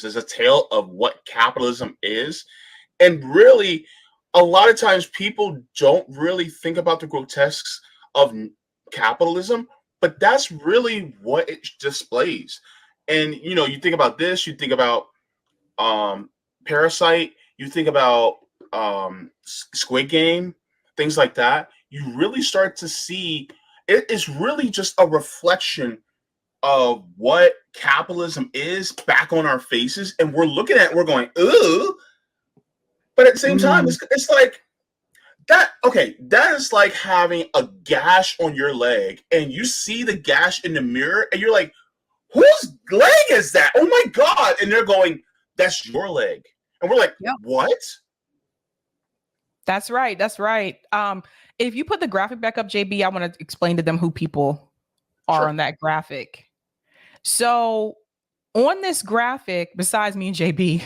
is. It's a tale of what capitalism is. And really, a lot of times people don't really think about the grotesques of capitalism, but that's really what it displays. And you think about this, you think about Parasite, you think about Squid Game, things like that. You really start to see it is really just a reflection of what capitalism is back on our faces, and we're looking at it, we're going, ooh. But at the same time, it's like that. Okay, that is like having a gash on your leg, and you see the gash in the mirror, and you're like, whose leg is that? Oh my God. And they're going, that's your leg. And we're like, yep. What? That's right. That's right. If you put the graphic back up, JB, I want to explain to them who people are on that graphic. So on this graphic, besides me and JB,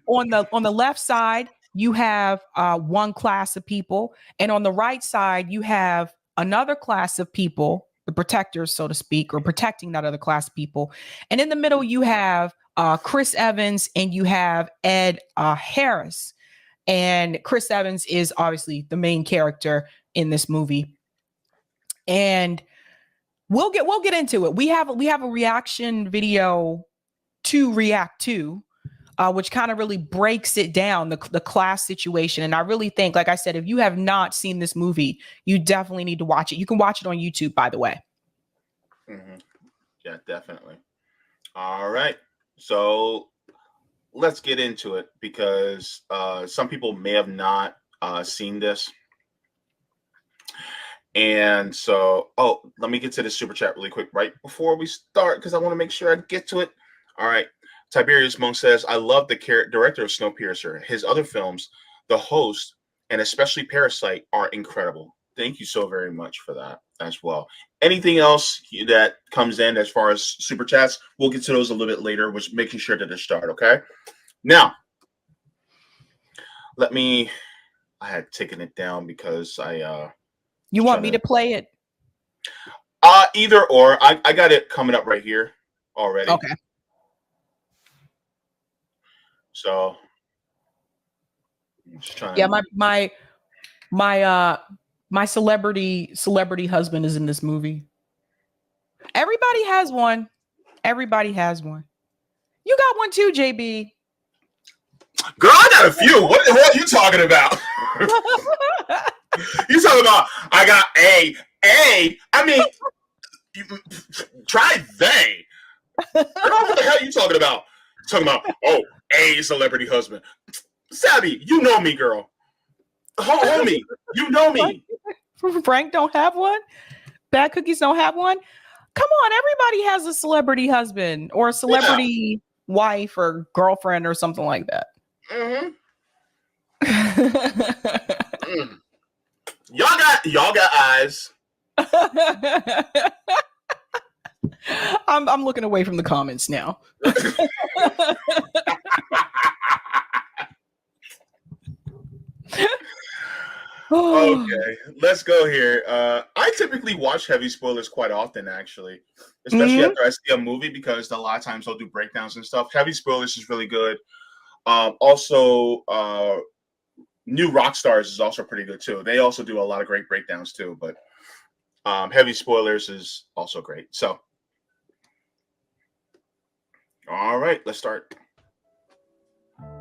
on the left side, you have one class of people. And on the right side, you have another class of people, the protectors, so to speak, or protecting that other class of people. And in the middle, you have Chris Evans and you have Ed Harris. And Chris Evans is obviously the main character in this movie. And we'll get into it. We have a reaction video to react to, which kind of really breaks it down, the class situation. And I really think, like I said, if you have not seen this movie, you definitely need to watch it. You can watch it on YouTube, by the way. Mm-hmm. Yeah, definitely. All right. So let's get into it, because some people may have not seen this. And so, let me get to the super chat really quick right before we start, because I want to make sure I get to it. All right. Tiberius Monk says, I love the director of Snowpiercer. His other films, The Host, and especially Parasite, are incredible. Thank you so very much for that as well. Anything else that comes in as far as super chats, we'll get to those a little bit later, which making sure that they start, okay? Now, I had taken it down because you want me to play it? Either or. I got it coming up right here already. Okay. So I'm just trying. Yeah, my celebrity husband is in this movie. Everybody has one. Everybody has one. You got one too, JB. Girl, I got a few. What the hell are you talking about? You talking about I got a. I mean, try they. What the hell are you talking about? Talking about a celebrity husband. Sabby, you know me, girl. Homie, you know me. Frank don't have one. Bad Cookies don't have one. Come on, everybody has a celebrity husband or a celebrity wife or girlfriend or something like that. Mm-hmm. Y'all got eyes. I'm looking away from the comments now. Okay, let's go here. I typically watch heavy spoilers quite often, actually, especially after I see a movie, because a lot of times they'll do breakdowns and stuff. Heavy spoilers is really good. Also, New Rockstars is also pretty good too. They also do a lot of great breakdowns too, but heavy spoilers is also great. So, all right, let's start.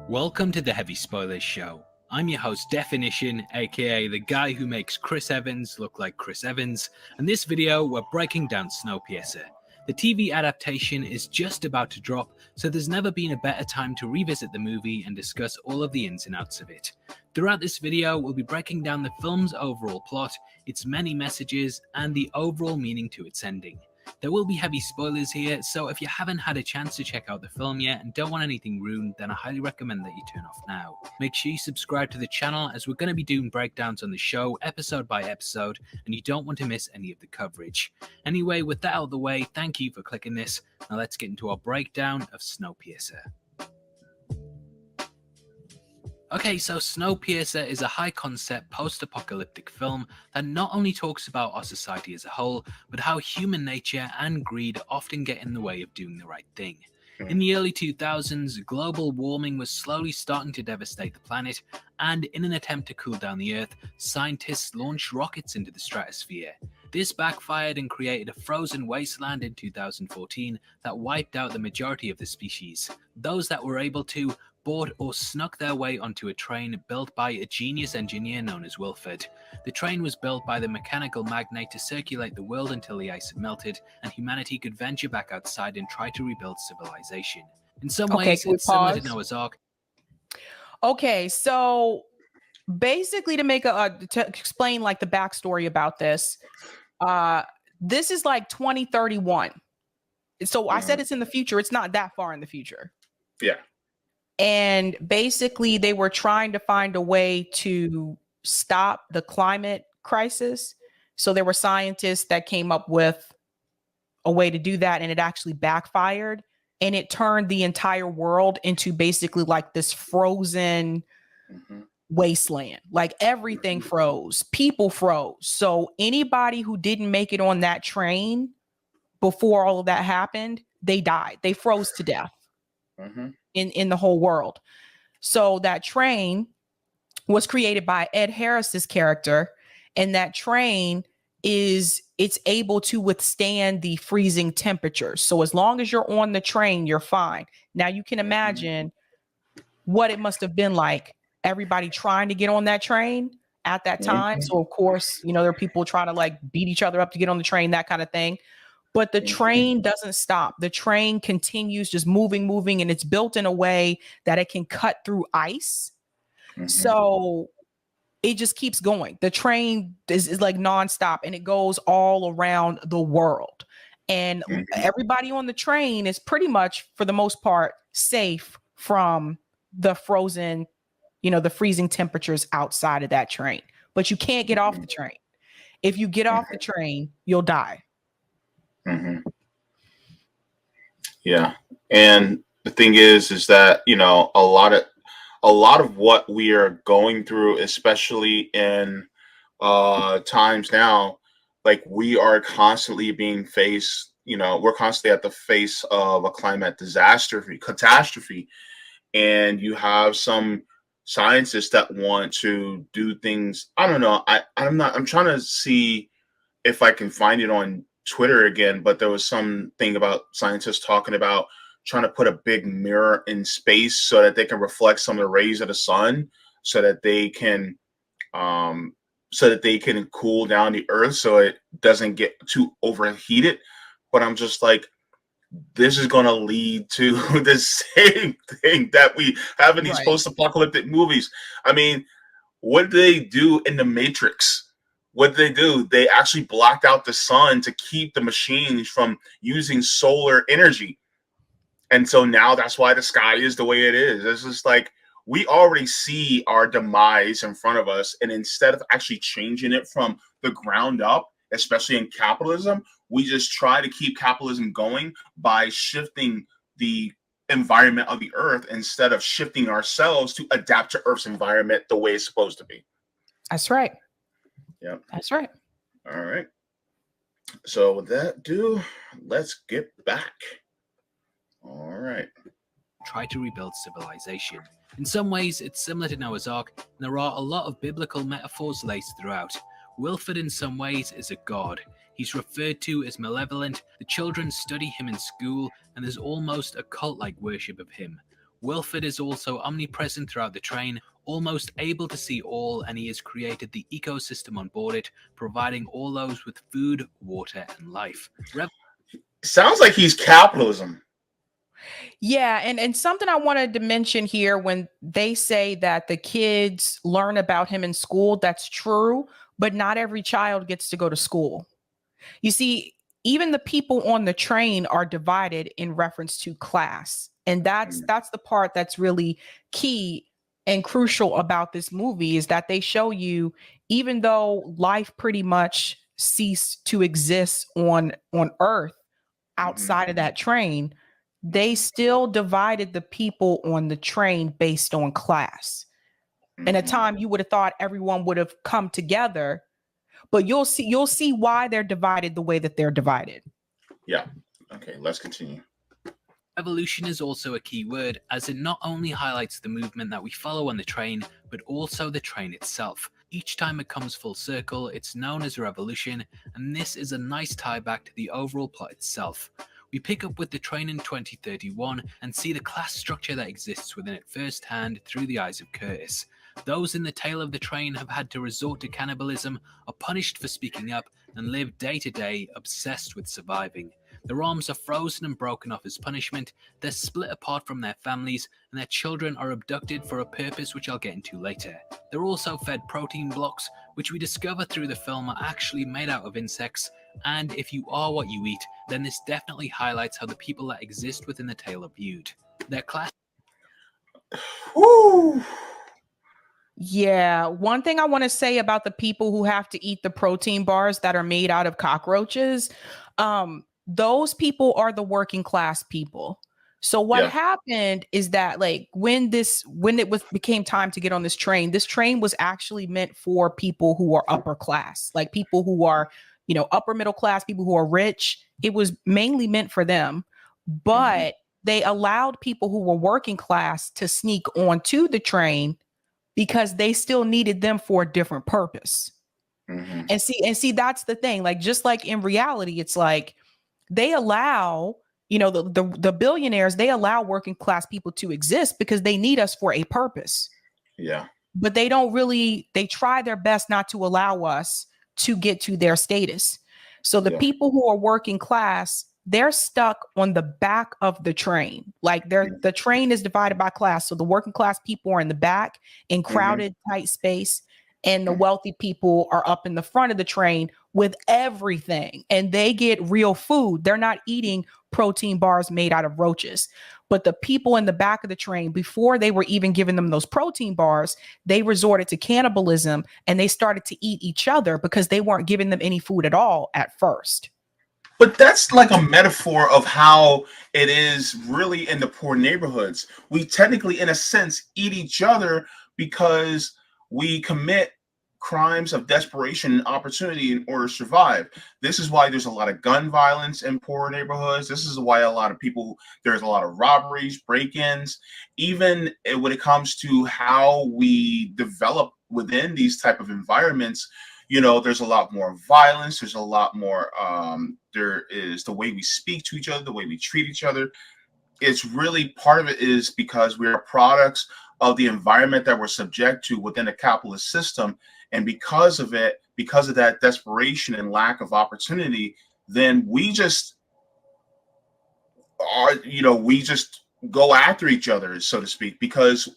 Welcome to the Heavy Spoilers Show. I'm your host, Definition, aka the guy who makes Chris Evans look like Chris Evans. And this video, we're breaking down Snowpiercer. The TV adaptation is just about to drop, so there's never been a better time to revisit the movie and discuss all of the ins and outs of it. Throughout this video, we'll be breaking down the film's overall plot, its many messages, and the overall meaning to its ending. There will be heavy spoilers here, so if you haven't had a chance to check out the film yet and don't want anything ruined, then I highly recommend that you turn off now. Make sure you subscribe to the channel, as we're going to be doing breakdowns on the show episode by episode, and you don't want to miss any of the coverage. Anyway, with that out of the way, thank you for clicking this. Now let's get into our breakdown of Snowpiercer. Okay, so Snowpiercer is a high-concept post-apocalyptic film that not only talks about our society as a whole, but how human nature and greed often get in the way of doing the right thing. In the early 2000s, global warming was slowly starting to devastate the planet, and in an attempt to cool down the Earth, scientists launched rockets into the stratosphere. This backfired and created a frozen wasteland in 2014 that wiped out the majority of the species. Those that were able to bought or snuck their way onto a train built by a genius engineer known as Wilford. The train was built by the mechanical magnate to circulate the world until the ice had melted and humanity could venture back outside and try to rebuild civilization. In some ways, can we it's similar to pause? Noah's Ark. Okay, so basically, to make to explain like the backstory about this, this is like 2031. So I said it's in the future. It's not that far in the future. Yeah. And basically, they were trying to find a way to stop the climate crisis. So there were scientists that came up with a way to do that, and it actually backfired. And it turned the entire world into basically like this frozen wasteland. Like everything froze, people froze. So anybody who didn't make it on that train before all of that happened, they died. They froze to death in the whole world. So that train was created by Ed Harris's character, and that train it's able to withstand the freezing temperatures. So as long as you're on the train, you're fine. Now you can imagine what it must have been like, everybody trying to get on that train at that time. So of course, you know, there are people trying to like beat each other up to get on the train, that kind of thing. But the train doesn't stop. The train continues just moving, and it's built in a way that it can cut through ice. So it just keeps going. The train is like nonstop, and it goes all around the world. And everybody on the train is pretty much, for the most part, safe from the frozen, you know, the freezing temperatures outside of that train. But you can't get off the train. If you get off the train, you'll die. Yeah. And the thing is that, you know, a lot of what we are going through, especially in times now, like we are constantly being faced, you know, we're constantly at the face of a climate catastrophe. And you have some scientists that want to do things. I don't know. I'm trying to see if I can find it on Twitter again, but there was something about scientists talking about trying to put a big mirror in space so that they can reflect some of the rays of the sun, so that they can cool down the earth so it doesn't get too overheated. But I'm just like, this is going to lead to the same thing that we have in these post-apocalyptic movies. I mean, what did they do in the Matrix? What did they do? They actually blocked out the sun to keep the machines from using solar energy. And so now that's why the sky is the way it is. It's just like, we already see our demise in front of us. And instead of actually changing it from the ground up, especially in capitalism, we just try to keep capitalism going by shifting the environment of the earth instead of shifting ourselves to adapt to Earth's environment the way it's supposed to be. That's right. Yeah. That's right. All right. So with that, let's get back. All right. Try to rebuild civilization. In some ways, it's similar to Noah's Ark, and there are a lot of biblical metaphors laced throughout. Wilford, in some ways, is a god. He's referred to as malevolent, the children study him in school, and there's almost a cult-like worship of him. Wilford is also omnipresent throughout the train, almost able to see all, and he has created the ecosystem on board it, providing all those with food, water, and life. Sounds like he's capitalism. Yeah, and something I wanted to mention here, when they say that the kids learn about him in school, that's true, but not every child gets to go to school. You see, even the people on the train are divided in reference to class. And that's the part that's really key and crucial about this movie, is that they show you, even though life pretty much ceased to exist on Earth outside of that train, they still divided the people on the train based on class. And at time you would have thought everyone would have come together, but you'll see why they're divided the way that they're divided. Yeah. Okay, let's continue. Evolution is also a key word, as it not only highlights the movement that we follow on the train, but also the train itself. Each time it comes full circle, it's known as a revolution, and this is a nice tie back to the overall plot itself. We pick up with the train in 2031 and see the class structure that exists within it firsthand through the eyes of Curtis. Those in the tail of the train have had to resort to cannibalism, are punished for speaking up, and live day to day obsessed with surviving. Their arms are frozen and broken off as punishment, they're split apart from their families, and their children are abducted for a purpose which I'll get into later. They're also fed protein blocks, which we discover through the film are actually made out of insects, and if you are what you eat, then this definitely highlights how the people that exist within the tale are viewed. Their class. Woo! Yeah, one thing I want to say about the people who have to eat the protein bars that are made out of cockroaches, those people are the working class people. So what happened is that like when became time to get on this train was actually meant for people who are upper class, like people who are, upper middle class, people who are rich. It was mainly meant for them, but they allowed people who were working class to sneak onto the train because they still needed them for a different purpose. And see, that's the thing. Like, just like in reality, it's like they allow, the billionaires, they allow working class people to exist because they need us for a purpose. Yeah. But they try their best not to allow us to get to their status. So the people who are working class, they're stuck on the back of the train. Like the train is divided by class. So the working class people are in the back in crowded, tight space. And the wealthy people are up in the front of the train with everything. And they get real food. They're not eating protein bars made out of roaches. But the people in the back of the train, before they were even giving them those protein bars, they resorted to cannibalism and they started to eat each other because they weren't giving them any food at all at first. But that's like a metaphor of how it is really in the poor neighborhoods. We technically, in a sense, eat each other because we commit crimes of desperation and opportunity in order to survive. This is why there's a lot of gun violence in poor neighborhoods. This is why there's a lot of robberies, break-ins, even when it comes to how we develop within these type of environments. There's a lot more violence. There's a lot more, there is the way we speak to each other, the way we treat each other. It's really, part of it is because we are products of the environment that we're subject to within a capitalist system. And because of that desperation and lack of opportunity, then we just go after each other, so to speak, because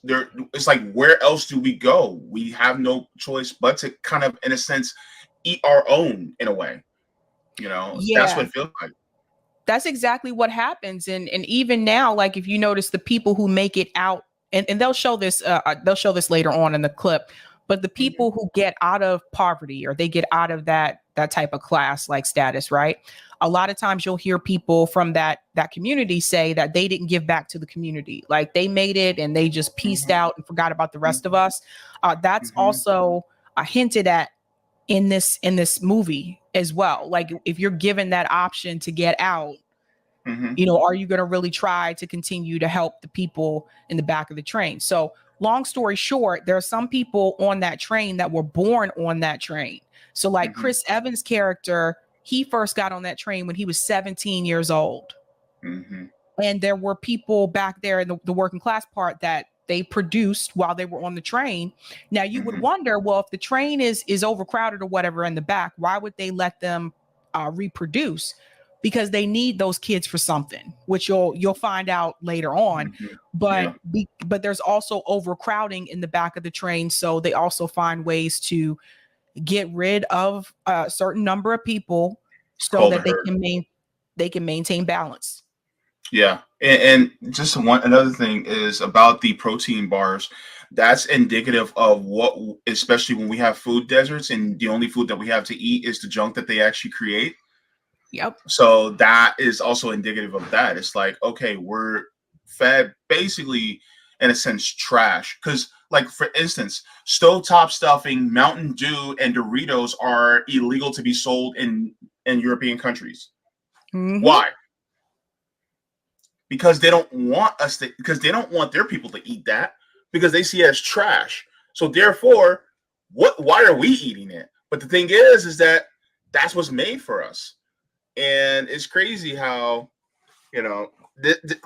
it's like, where else do we go? We have no choice but to kind of, in a sense, eat our own in a way. That's what it feels like. That's exactly what happens. And even now, like if you notice the people who make it out, and they'll show this later on in the clip, but the people who get out of poverty or they get out of that type of class like status, right? A lot of times you'll hear people from that community say that they didn't give back to the community. Like they made it and they just pieced out and forgot about the rest of us. That's also hinted at in this movie as well. Like if you're given that option to get out, are you going to really try to continue to help the people in the back of the train? So long story short, there are some people on that train that were born on that train. So like Chris Evans' character, he first got on that train when he was 17 years old. And there were people back there in the working class part that they produced while they were on the train. Now you would wonder, well, if the train is overcrowded or whatever in the back, why would they let them reproduce? Because they need those kids for something, which you'll find out later on. But there's also overcrowding in the back of the train, so they also find ways to get rid of a certain number of people so that they can maintain balance. Yeah, and just another thing is about the protein bars. That's indicative of what, especially when we have food deserts and the only food that we have to eat is the junk that they actually create. Yep. So that is also indicative of that. It's like, okay, we're fed basically, in a sense, trash. Because, like, for instance, stovetop stuffing, Mountain Dew, and Doritos are illegal to be sold in European countries. Why? because they don't want us to, because they don't want their people to eat that, because they see it as trash. So therefore, why are we eating it? But the thing is that that's what's made for us. And it's crazy how,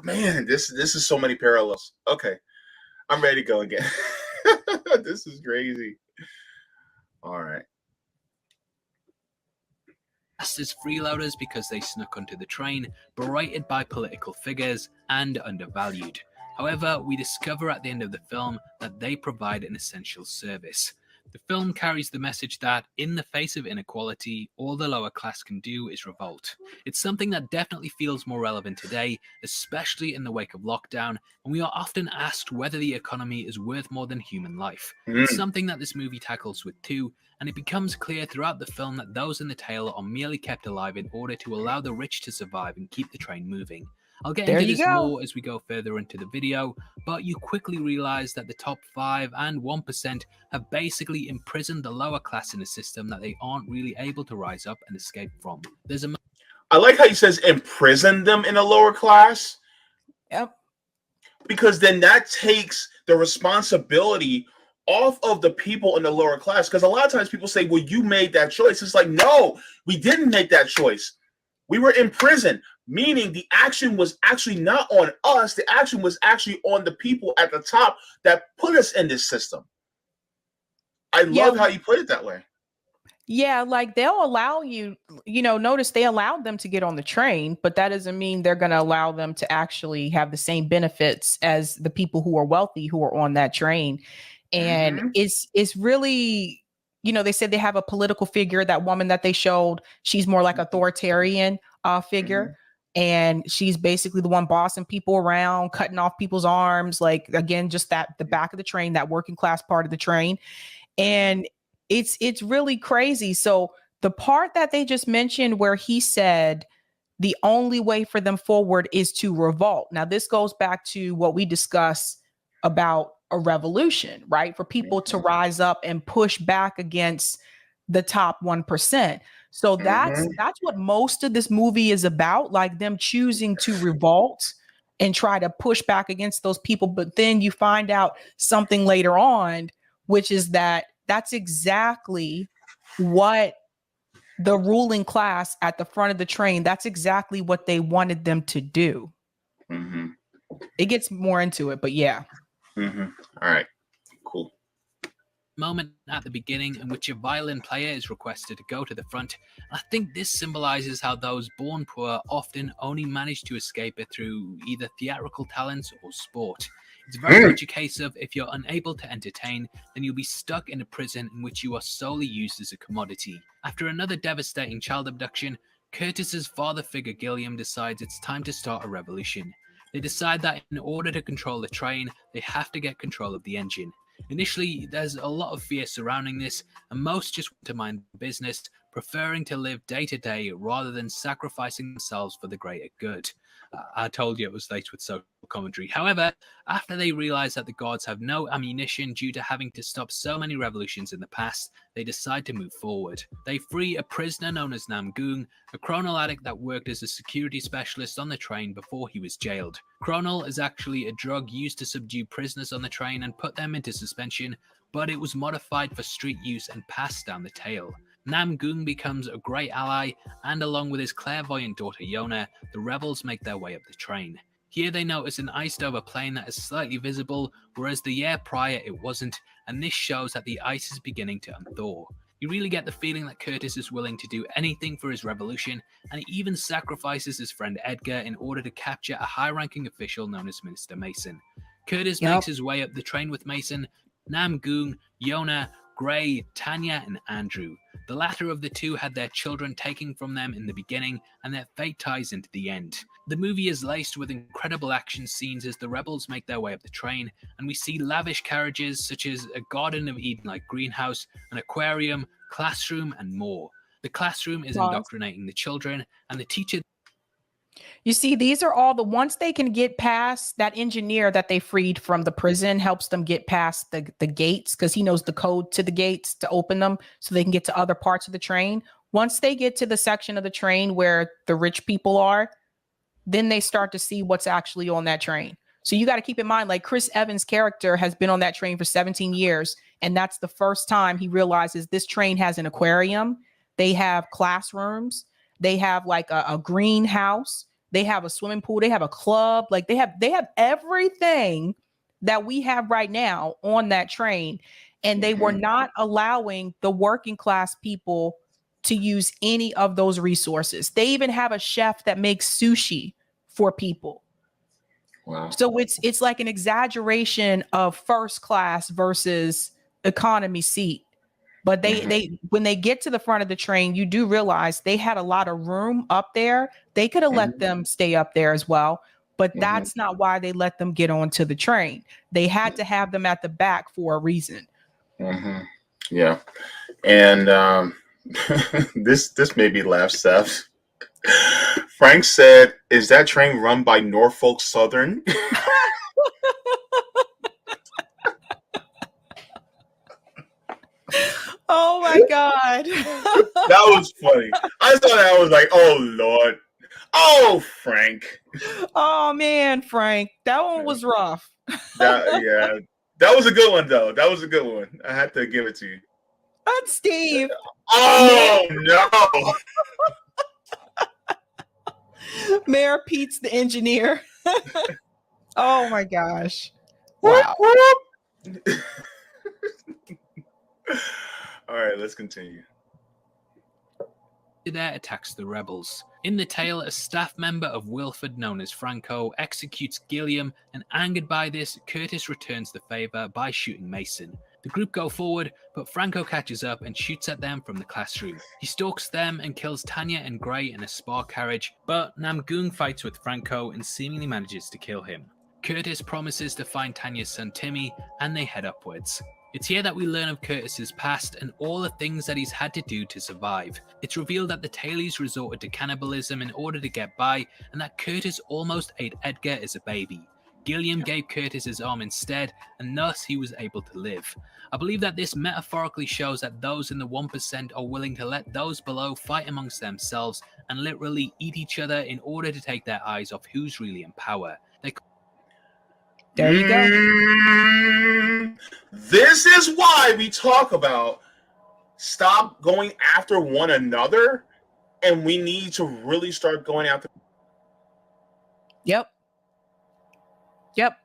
man, this is so many parallels. Okay, I'm ready to go again. This is crazy. All right. As freeloaders because they snuck onto the train, berated by political figures, and undervalued. However, we discover at the end of the film that they provide an essential service. The film carries the message that, in the face of inequality, all the lower class can do is revolt. It's something that definitely feels more relevant today, especially in the wake of lockdown, and we are often asked whether the economy is worth more than human life. It's something that this movie tackles with too, and it becomes clear throughout the film that those in the tail are merely kept alive in order to allow the rich to survive and keep the train moving. I'll get into this more as we go further into the video, but you quickly realize that the top 5 and 1% have basically imprisoned the lower class in a system that they aren't really able to rise up and escape from. I like how he says imprison them in a lower class. Yep. Because then that takes the responsibility off of the people in the lower class. Because a lot of times people say, well, you made that choice. It's like, no, we didn't make that choice. We were in prison, meaning the action was actually not on us. The action was actually on the people at the top that put us in this system. I love how you put it that way. Yeah, like they'll allow you, notice they allowed them to get on the train, but that doesn't mean they're going to allow them to actually have the same benefits as the people who are wealthy who are on that train. And it's really, they said they have a political figure, that woman that they showed, she's more like authoritarian figure. And she's basically the one bossing people around, cutting off people's arms. Like, again, just the back of the train, that working class part of the train. And it's really crazy. So the part that they just mentioned where he said the only way for them forward is to revolt. Now, this goes back to what we discussed about a revolution, right? For people to rise up and push back against the top 1%. So that's what most of this movie is about, like them choosing to revolt and try to push back against those people. But then you find out something later on, which is that's exactly what the ruling class at the front of the train, that's exactly what they wanted them to do. It gets more into it, but yeah. All right, cool. Moment at the beginning in which a violin player is requested to go to the front. I think this symbolizes how those born poor often only manage to escape it through either theatrical talents or sport. It's very much a case of, if you're unable to entertain, then you'll be stuck in a prison in which you are solely used as a commodity. After another devastating child abduction, Curtis's father figure Gilliam decides it's time to start a revolution. They decide that in order to control the train, they have to get control of the engine. Initially, there's a lot of fear surrounding this, and most just want to mind business, preferring to live day to day rather than sacrificing themselves for the greater good. I told you it was laced with social commentary. However, after they realize that the guards have no ammunition due to having to stop so many revolutions in the past, they decide to move forward. They free a prisoner known as Nam Goong, a chronal addict that worked as a security specialist on the train before he was jailed. Chronal is actually a drug used to subdue prisoners on the train and put them into suspension, but it was modified for street use and passed down the tail. Nam Goong becomes a great ally, and along with his clairvoyant daughter Yona, the rebels make their way up the train. Here they notice an iced over plane that is slightly visible, whereas the year prior it wasn't, and this shows that the ice is beginning to unthaw. You really get the feeling that Curtis is willing to do anything for his revolution, and he even sacrifices his friend Edgar in order to capture a high-ranking official known as Minister Mason. Curtis makes his way up the train with Mason, Nam Goong, Yona, Gray, Tanya, and Andrew. The latter of the two had their children taken from them in the beginning, and their fate ties into the end. The movie is laced with incredible action scenes as the rebels make their way up the train, and we see lavish carriages such as a Garden of Eden-like greenhouse, an aquarium, classroom, and more. The classroom is indoctrinating the children, and the teacher... You see, these are all once they can get past, that engineer that they freed from the prison helps them get past the gates, because he knows the code to the gates to open them so they can get to other parts of the train. Once they get to the section of the train where the rich people are, then they start to see what's actually on that train. So you got to keep in mind, like Chris Evans' character has been on that train for 17 years. And that's the first time he realizes this train has an aquarium. They have classrooms. They have like a greenhouse. They have a swimming pool. They have a club. Like they have everything that we have right now on that train. And they were not allowing the working class people to use any of those resources. They even have a chef that makes sushi for people. Wow. So it's like an exaggeration of first class versus economy seat. But they when they get to the front of the train, you do realize they had a lot of room up there. They could have let them stay up there as well, but that's not why they let them get onto the train. They had to have them at the back for a reason. Yeah. And this made me laugh, Seth. Frank said, "Is that train run by Norfolk Southern?" Oh my God. That was funny. I thought that was like, oh Lord. Oh, Frank. Oh man, Frank. That one was rough. Yeah. That was a good one though. That was a good one. I had to give it to you. That's Steve. Oh no. Mayor Pete's the engineer. Oh my gosh. Wow. All right, let's continue. There attacks the rebels. In the tale, a staff member of Wilford known as Franco executes Gilliam, and angered by this, Curtis returns the favor by shooting Mason. The group go forward, but Franco catches up and shoots at them from the classroom. He stalks them and kills Tanya and Gray in a spar carriage, but Namgung fights with Franco and seemingly manages to kill him. Curtis promises to find Tanya's son Timmy, and they head upwards. It's here that we learn of Curtis's past and all the things that he's had to do to survive. It's revealed that the Tailies resorted to cannibalism in order to get by, and that Curtis almost ate Edgar as a baby. Gilliam gave Curtis his arm instead, and thus he was able to live. I believe that this metaphorically shows that those in the 1% are willing to let those below fight amongst themselves and literally eat each other in order to take their eyes off who's really in power. There you go. This is why we talk about stop going after one another, and we need to really start going after. Yep.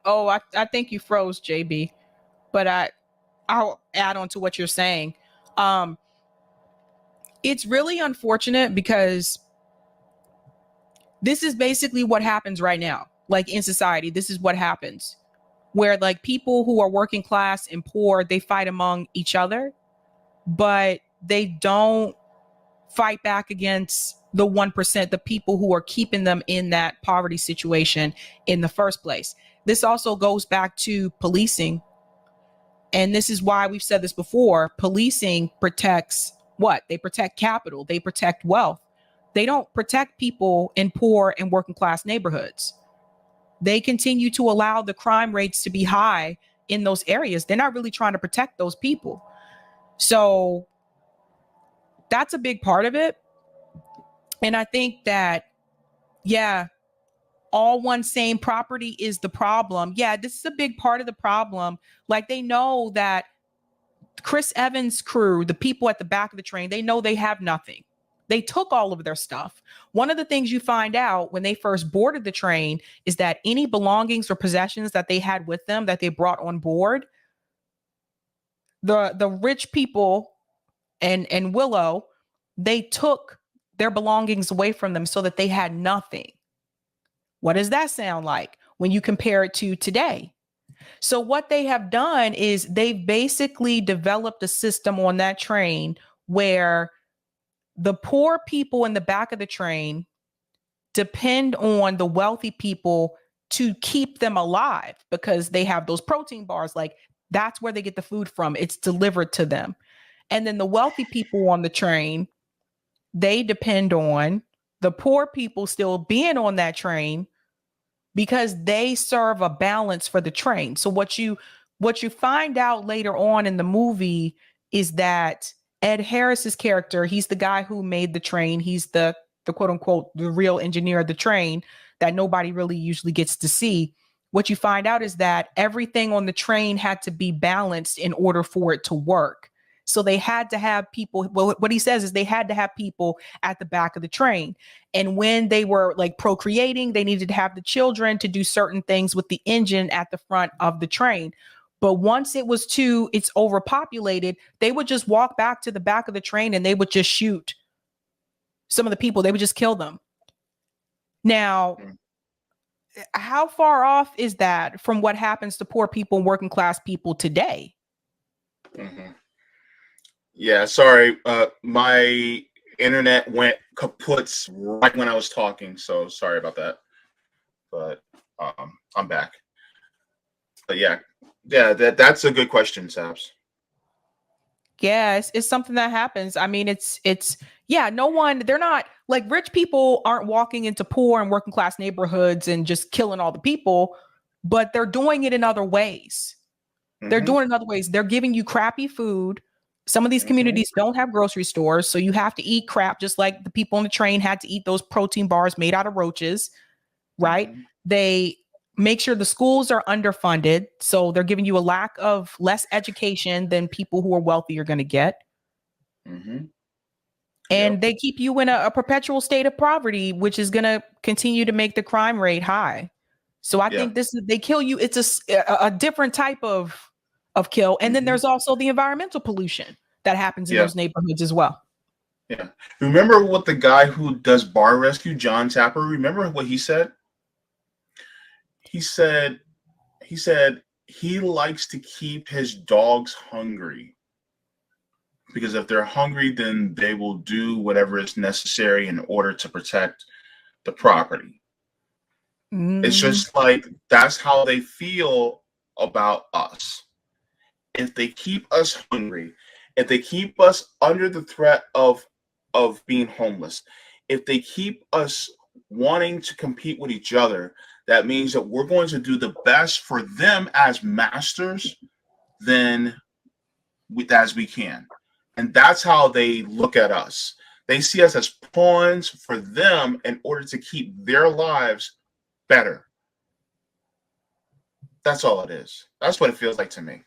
Oh, I think you froze, JB, but I'll add on to what you're saying. It's really unfortunate because this is basically what happens right now. Like in society, this is what happens, where like people who are working class and poor, they fight among each other, but they don't fight back against the 1%, the people who are keeping them in that poverty situation in the first place. This also goes back to policing. And this is why we've said this before. Policing protects what? They protect capital. They protect wealth. They don't protect people in poor and working class neighborhoods. They continue to allow the crime rates to be high in those areas. They're not really trying to protect those people. So that's a big part of it. And I think that, yeah, all one same property is the problem. Yeah, this is a big part of the problem. Like they know that Chris Evans' crew, the people at the back of the train, they know they have nothing. They took all of their stuff. One of the things you find out when they first boarded the train is that any belongings or possessions that they had with them that they brought on board, the rich people and Willow, they took their belongings away from them so that they had nothing. What does that sound like when you compare it to today? So what they have done is they've basically developed a system on that train where the poor people in the back of the train depend on the wealthy people to keep them alive because they have those protein bars. Like that's where they get the food from. It's delivered to them. And then the wealthy people on the train, they depend on the poor people still being on that train because they serve a balance for the train. So what you find out later on in the movie is that Ed Harris's character, he's the guy who made the train. He's the quote unquote, the real engineer of the train. that nobody really usually gets to see. What you find out is that everything on the train had to be balanced in order for it to work. So they had to have people. Well, what he says is they had to have people at the back of the train. And when they were like procreating, they needed to have the children to do certain things with the engine at the front of the train. But once it's overpopulated, they would just walk back to the back of the train and they would just shoot some of the people. They would just kill them. Now, how far off is that from what happens to poor people and working class people today? Mm-hmm. Yeah, sorry. My internet went kaput right when I was talking, so sorry about that. But I'm back. But yeah, that's a good question, Saps. Yeah, it's something that happens. I mean, it's yeah, they're not like rich people aren't walking into poor and working class neighborhoods and just killing all the people, but they're doing it in other ways. They're doing it in other ways. They're giving you crappy food. Some of these communities don't have grocery stores, so you have to eat crap, just like the people on the train had to eat those protein bars made out of roaches, right? They make sure the schools are underfunded, so they're giving you less education than people who are wealthy are going to get. And they keep you in a perpetual state of poverty, which is going to continue to make the crime rate high. So I think they kill you. It's a different type of kill. And then there's also the environmental pollution that happens in those neighborhoods as well. Yeah. Remember what the guy who does bar rescue, John Tapper, remember what he said? He said he likes to keep his dogs hungry because if they're hungry, then they will do whatever is necessary in order to protect the property. It's just like that's how they feel about us. If they keep us hungry, if they keep us under the threat of being homeless, if they keep us wanting to compete with each other, that means that we're going to do the best for them as masters as we can. And that's how they look at us. They see us as pawns for them in order to keep their lives better. That's all it is. That's what it feels like to me.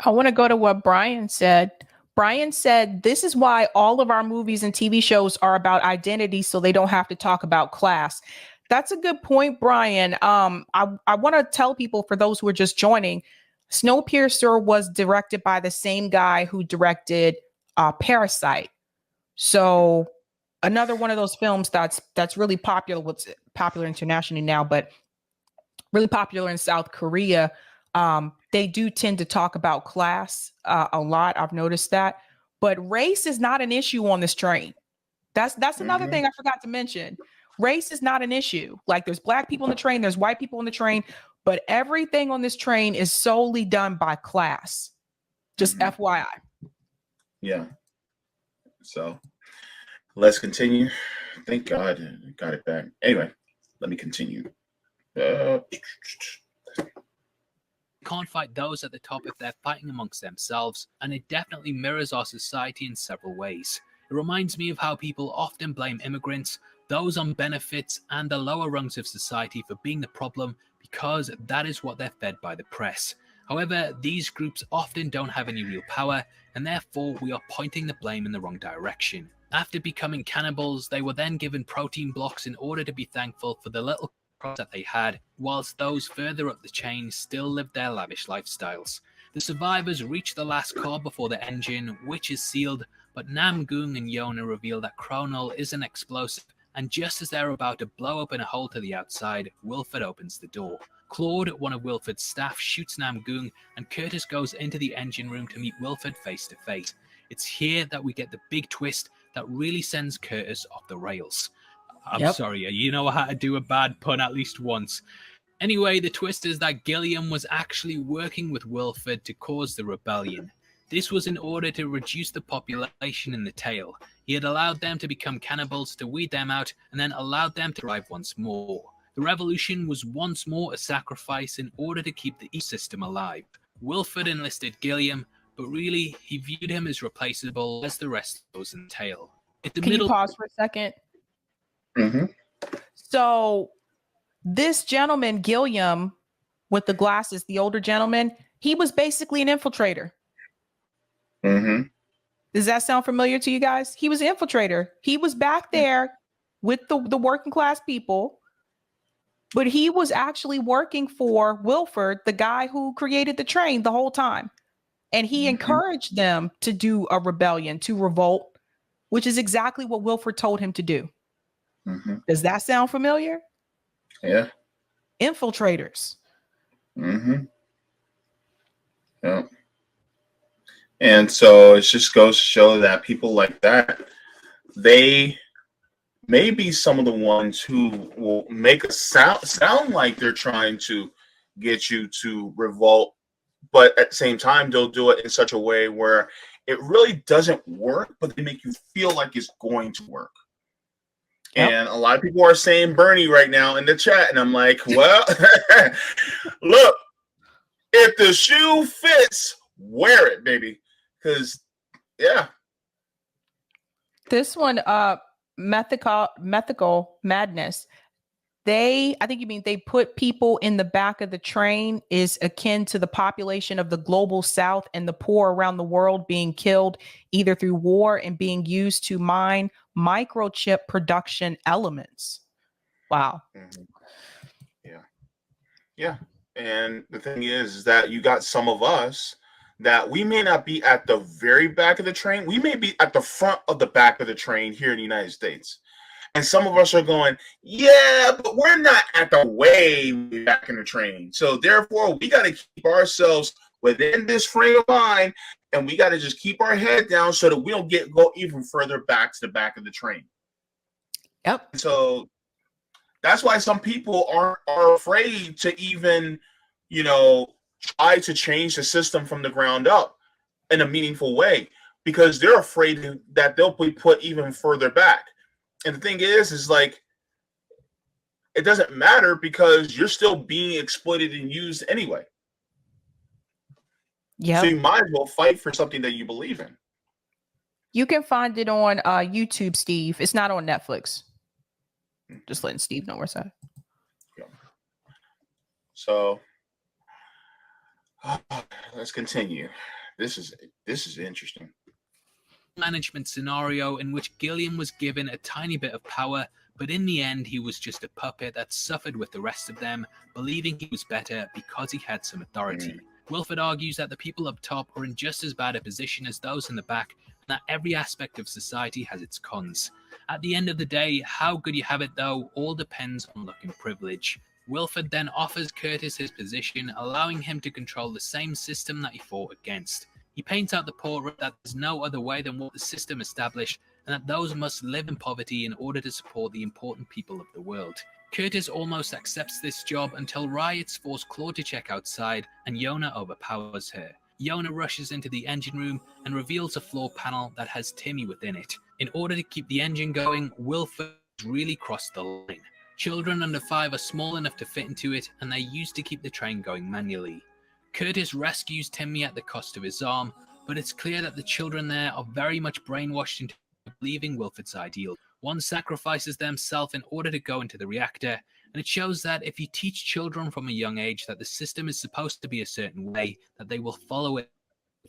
I want to go to what Brian said. Brian said, this is why all of our movies and TV shows are about identity, so they don't have to talk about class. That's a good point, Brian. I want to tell people, for those who are just joining, Snowpiercer was directed by the same guy who directed Parasite. So another one of those films that's really popular. What's popular internationally now, but really popular in South Korea. They do tend to talk about class a lot. I've noticed that, but race is not an issue on this train. That's another thing I forgot to mention. Race is not an issue. Like there's black people on the train, there's white people on the train, but everything on this train is solely done by class. Just FYI. Yeah. So let's continue. Thank God I got it back. Anyway, let me continue. Can't fight those at the top if they're fighting amongst themselves, and it definitely mirrors our society in several ways. It reminds me of how people often blame immigrants, those on benefits, and the lower rungs of society for being the problem because that is what they're fed by the press. However, these groups often don't have any real power, and therefore we are pointing the blame in the wrong direction. After becoming cannibals, they were then given protein blocks in order to be thankful for the little that they had, whilst those further up the chain still lived their lavish lifestyles. The survivors reach the last car before the engine, which is sealed, but Namgung and Yona reveal that Chronol is an explosive, and just as they're about to blow open a hole to the outside, Wilford opens the door. Claude, one of Wilford's staff, shoots Namgung, and Curtis goes into the engine room to meet Wilford face to face. It's here that we get the big twist that really sends Curtis off the rails. I'm sorry, you know how to do a bad pun at least once. Anyway, the twist is that Gilliam was actually working with Wilford to cause the rebellion. This was in order to reduce the population in the tail. He had allowed them to become cannibals to weed them out and then allowed them to thrive once more. The revolution was once more a sacrifice in order to keep the ecosystem alive. Wilford enlisted Gilliam, but really he viewed him as replaceable as the rest of those in the tail. Can you pause for a second? So This gentleman, Gilliam, with the glasses, the older gentleman, he was basically an infiltrator. Mm-hmm. Does that sound familiar to you guys? He was an infiltrator. He was back there with the working class people, but he was actually working for Wilford, the guy who created the train the whole time. And he encouraged them to do a rebellion, to revolt, which is exactly what Wilford told him to do. Mm-hmm. Does that sound familiar? Yeah. Infiltrators. Mm-hmm. Yeah. And so it just goes to show that people like that, they may be some of the ones who will make a sound like they're trying to get you to revolt, but at the same time, they'll do it in such a way where it really doesn't work, but they make you feel like it's going to work. Yep. And a lot of people are saying Bernie right now in the chat, and I'm like, well, look, if the shoe fits, wear it, baby. Because, yeah. This one, Methical Madness. I think you mean they put people in the back of the train is akin to the population of the global South and the poor around the world being killed either through war and being used to mine microchip production elements. Wow. Mm-hmm. Yeah. Yeah. And the thing is that you got some of us that we may not be at the very back of the train. We may be at the front of the back of the train here in the United States. And some of us are going, yeah, but we're not at the way back in the train. So therefore, we got to keep ourselves within this frame of mind, and we got to just keep our head down so that we don't go even further back to the back of the train. Yep. So that's why some people are afraid to even, try to change the system from the ground up in a meaningful way, because they're afraid that they'll be put even further back. And the thing is like, it doesn't matter because you're still being exploited and used anyway. Yeah. So you might as well fight for something that you believe in. You can find it on YouTube, Steve. It's not on Netflix. Just letting Steve know where it's at. Yeah. So let's continue. This is interesting. Management scenario in which Gilliam was given a tiny bit of power, but in the end he was just a puppet that suffered with the rest of them, believing he was better because he had some authority. Wilford argues that the people up top are in just as bad a position as those in the back, and that every aspect of society has its cons. At the end of the day, how good you have it though all depends on luck and privilege. Wilford then offers Curtis his position, allowing him to control the same system that he fought against. He paints out the portrait that there's no other way than what the system established, and that those must live in poverty in order to support the important people of the world. Curtis almost accepts this job until riots force Claude to check outside, and Yona overpowers her. Yona rushes into the engine room and reveals a floor panel that has Timmy within it. In order to keep the engine going, Wilford really crossed the line. Children under 5 are small enough to fit into it, and they're used to keep the train going manually. Curtis rescues Timmy at the cost of his arm, but it's clear that the children there are very much brainwashed into believing Wilford's ideal. One sacrifices themselves in order to go into the reactor, and it shows that if you teach children from a young age that the system is supposed to be a certain way, that they will follow it